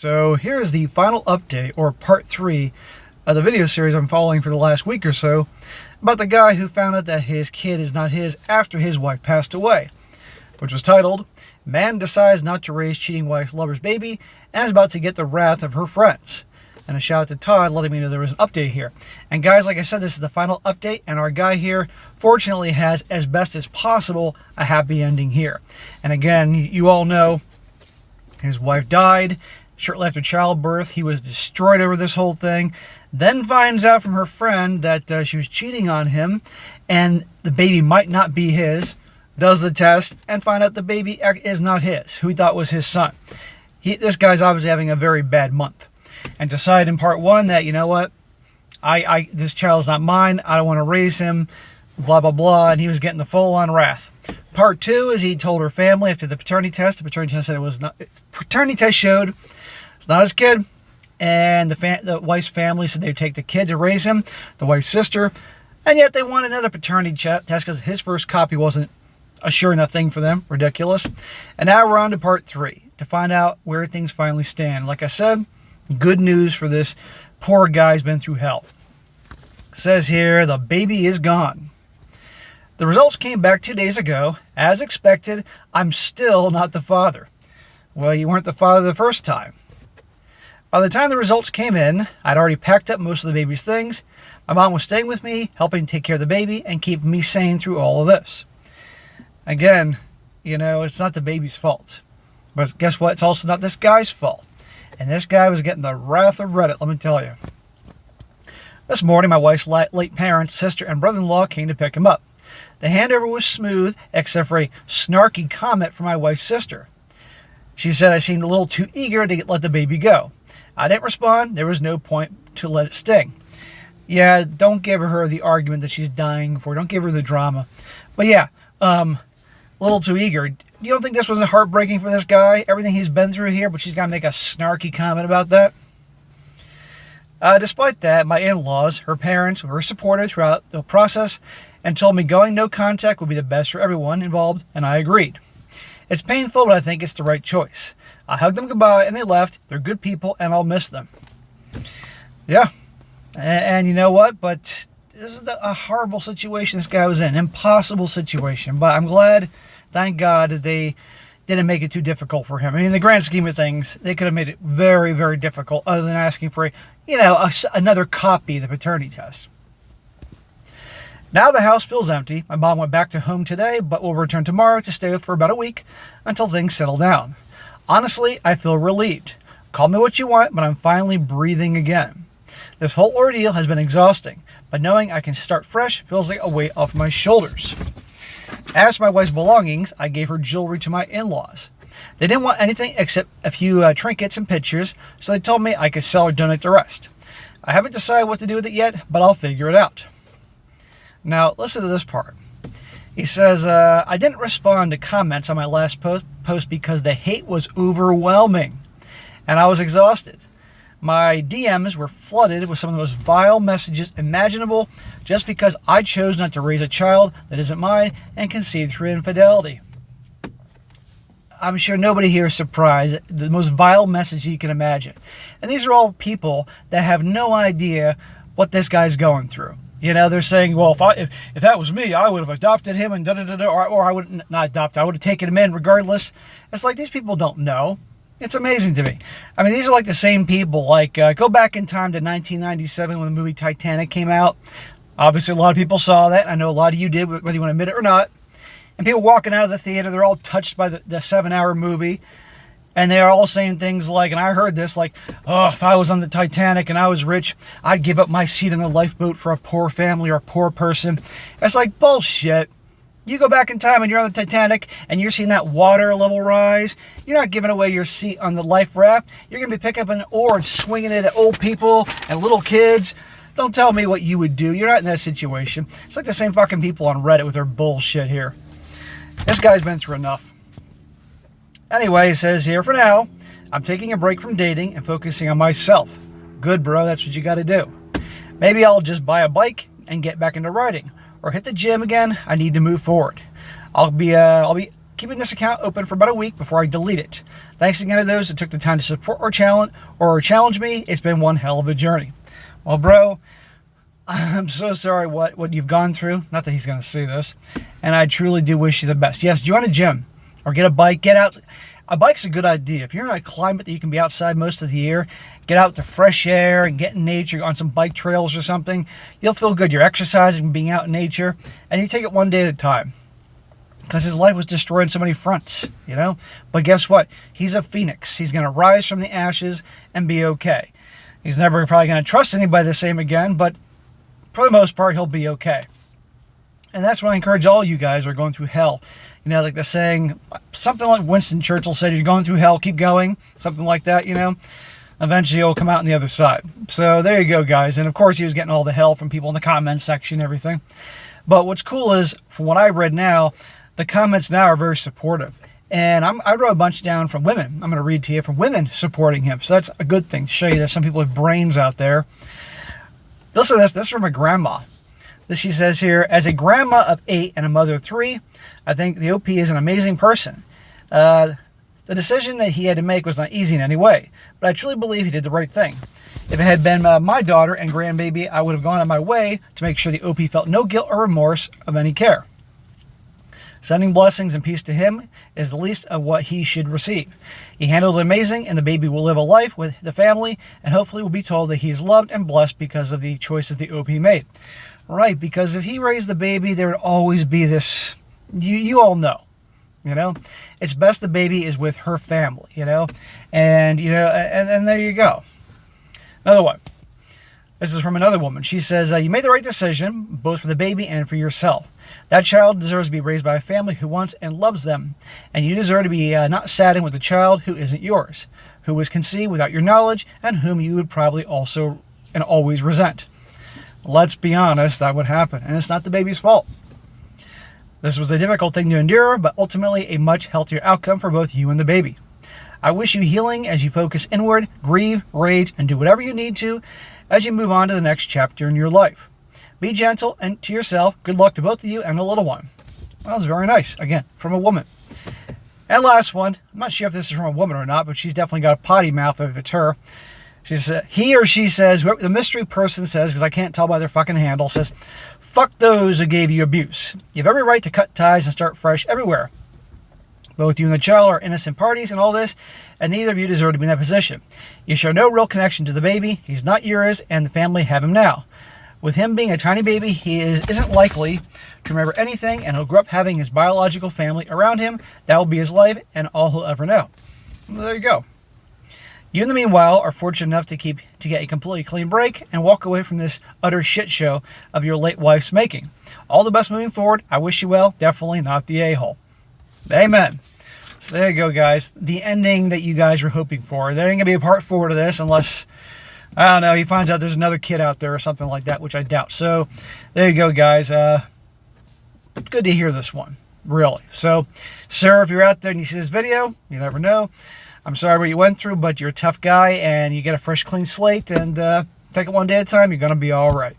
So here's the final update, or part 3, of the video series I'm following for the last week or so, about the guy who found out that his kid is not his after his wife passed away, which was titled, "Man Decides Not to Raise Cheating Wife Lover's Baby and is About to Get the Wrath of Her Friends." And a shout out to Todd letting me know there was an update here. And guys, like I said, this is the final update, and our guy here fortunately has, as best as possible, a happy ending here. And again, you all know his wife died. Shortly after childbirth, he was destroyed over this whole thing. Then finds out from her friend that she was cheating on him and the baby might not be his. Does the test and find out the baby is not his, who he thought was his son. This guy's obviously having a very bad month. And decided in part 1 that, you know what, this child's not mine. I don't want to raise him, blah, blah, blah. And he was getting the full-on wrath. Part 2 is he told her family after the paternity test. The paternity test said it was not. Paternity test showed it's not his kid, and the wife's family said they'd take the kid to raise him, the wife's sister, and yet they want another paternity test because his first copy wasn't a sure enough thing for them. Ridiculous. And now we're on to part 3 to find out where things finally stand. Like I said, good news for this poor guy who's been through hell. It says here, the baby is gone. The results came back 2 days ago. As expected, I'm still not the father. Well, you weren't the father the first time. By the time the results came in, I'd already packed up most of the baby's things. My mom was staying with me, helping take care of the baby and keeping me sane through all of this. Again, you know, it's not the baby's fault. But guess what? It's also not this guy's fault. And this guy was getting the wrath of Reddit, let me tell you. This morning, my wife's late parents, sister, and brother-in-law came to pick him up. The handover was smooth, except for a snarky comment from my wife's sister. She said I seemed a little too eager to let the baby go. I didn't respond. There was no point to let it sting. Yeah, don't give her the argument that she's dying for. Don't give her the drama. But yeah, a little too eager. You don't think this wasn't heartbreaking for this guy? Everything he's been through here, but she's got to make a snarky comment about that? Despite that, my in-laws, her parents, were supportive throughout the process and told me going no contact would be the best for everyone involved, and I agreed. It's painful, but I think it's the right choice. I hugged them goodbye, and they left. They're good people, and I'll miss them. Yeah. And you know what? But this is a horrible situation this guy was in. Impossible situation. But I'm glad, thank God, that they didn't make it too difficult for him. I mean, in the grand scheme of things, they could have made it very, very difficult other than asking for, another copy of the paternity test. Now the house feels empty. My mom went back to home today, but will return tomorrow to stay for about a week until things settle down. Honestly, I feel relieved. Call me what you want, but I'm finally breathing again. This whole ordeal has been exhausting, but knowing I can start fresh feels like a weight off my shoulders. As for my wife's belongings, I gave her jewelry to my in-laws. They didn't want anything except a few trinkets and pictures, so they told me I could sell or donate the rest. I haven't decided what to do with it yet, but I'll figure it out. Now, listen to this part. He says, I didn't respond to comments on my last post because the hate was overwhelming, and I was exhausted. My DMs were flooded with some of the most vile messages imaginable just because I chose not to raise a child that isn't mine and conceived through infidelity. I'm sure nobody here is surprised. The most vile message you can imagine. And these are all people that have no idea what this guy's going through. You know, they're saying, well, if that was me, I would have adopted him and da-da-da-da, or I would not adopt, I would have taken him in regardless. It's like these people don't know. It's amazing to me. I mean, these are like the same people. Like, go back in time to 1997 when the movie Titanic came out. Obviously, a lot of people saw that. I know a lot of you did, whether you want to admit it or not. And people walking out of the theater, they're all touched by the 7-hour movie. And they're all saying things like, and I heard this, like, oh, if I was on the Titanic and I was rich, I'd give up my seat on the lifeboat for a poor family or a poor person. It's like bullshit. You go back in time and you're on the Titanic and you're seeing that water level rise. You're not giving away your seat on the life raft. You're going to be picking up an oar and swinging it at old people and little kids. Don't tell me what you would do. You're not in that situation. It's like the same fucking people on Reddit with their bullshit here. This guy's been through enough. Anyway, he says here, for now, I'm taking a break from dating and focusing on myself. Good, bro. That's what you got to do. Maybe I'll just buy a bike and get back into riding, or hit the gym again. I need to move forward. I'll be keeping this account open for about a week before I delete it. Thanks again to those that took the time to support or challenge me. It's been one hell of a journey. Well, bro, I'm so sorry what you've gone through. Not that he's going to see this. And I truly do wish you the best. Yes, join a gym or get a bike. Get out. A bike's a good idea. If you're in a climate that you can be outside most of the year, get out to fresh air and get in nature on some bike trails or something. You'll feel good. You're exercising, being out in nature, and you take it one day at a time. Because his life was destroyed on so many fronts, you know? But guess what? He's a phoenix. He's going to rise from the ashes and be okay. He's never probably going to trust anybody the same again, but for the most part, he'll be okay. And that's what I encourage all you guys who are going through hell. You know, like the saying, something like Winston Churchill said, you're going through hell, keep going. Something like that, you know. Eventually, you'll come out on the other side. So there you go, guys. And of course, he was getting all the hell from people in the comments section and everything. But what's cool is, from what I read now, the comments now are very supportive. And I wrote a bunch down from women. I'm going to read to you from women supporting him. So that's a good thing to show you there's some people with brains out there. Listen to this. This is from my grandma. She says here, as a grandma of 8 and a mother of 3, I think the OP is an amazing person. The decision that he had to make was not easy in any way, but I truly believe he did the right thing. If it had been my daughter and grandbaby, I would have gone on my way to make sure the OP felt no guilt or remorse of any care. Sending blessings and peace to him is the least of what he should receive. He handles it amazing, and the baby will live a life with the family, and hopefully will be told that he is loved and blessed because of the choices the OP made. Right, because if he raised the baby, there would always be this, you all know, you know, it's best the baby is with her family, you know, and, you know, and there you go. Another one. This is from another woman. She says, you made the right decision, both for the baby and for yourself. That child deserves to be raised by a family who wants and loves them, and you deserve to be not saddened with a child who isn't yours, who was conceived without your knowledge, and whom you would probably also and always resent. Let's be honest, that would happen, and it's not the baby's fault. This was a difficult thing to endure, but ultimately a much healthier outcome for both you and the baby. I wish you healing as you focus inward, grieve, rage, and do whatever you need to as you move on to the next chapter in your life. Be gentle and to yourself. Good luck to both of you and the little one. Well, that was very nice, again, from a woman. And last one, I'm not sure if this is from a woman or not, but she's definitely got a potty mouth if it's her. She said, he or she says, whoever the mystery person says, because I can't tell by their fucking handle, says, fuck those who gave you abuse. You have every right to cut ties and start fresh everywhere. Both you and the child are innocent parties and all this, and neither of you deserve to be in that position. You show no real connection to the baby. He's not yours, and the family have him now. With him being a tiny baby, he isn't likely to remember anything, and he'll grow up having his biological family around him. That will be his life and all he'll ever know. Well, there you go. You, in the meanwhile, are fortunate enough to get a completely clean break and walk away from this utter shit show of your late wife's making. All the best moving forward. I wish you well. Definitely not the a-hole. Amen. So there you go, guys. The ending that you guys were hoping for. There ain't going to be a part 4 to this unless, I don't know, he finds out there's another kid out there or something like that, which I doubt. So there you go, guys. Good to hear this one, really. So, sir, if you're out there and you see this video, you never know. I'm sorry what you went through, but you're a tough guy, and you get a fresh, clean slate, and take it one day at a time. You're going to be all right.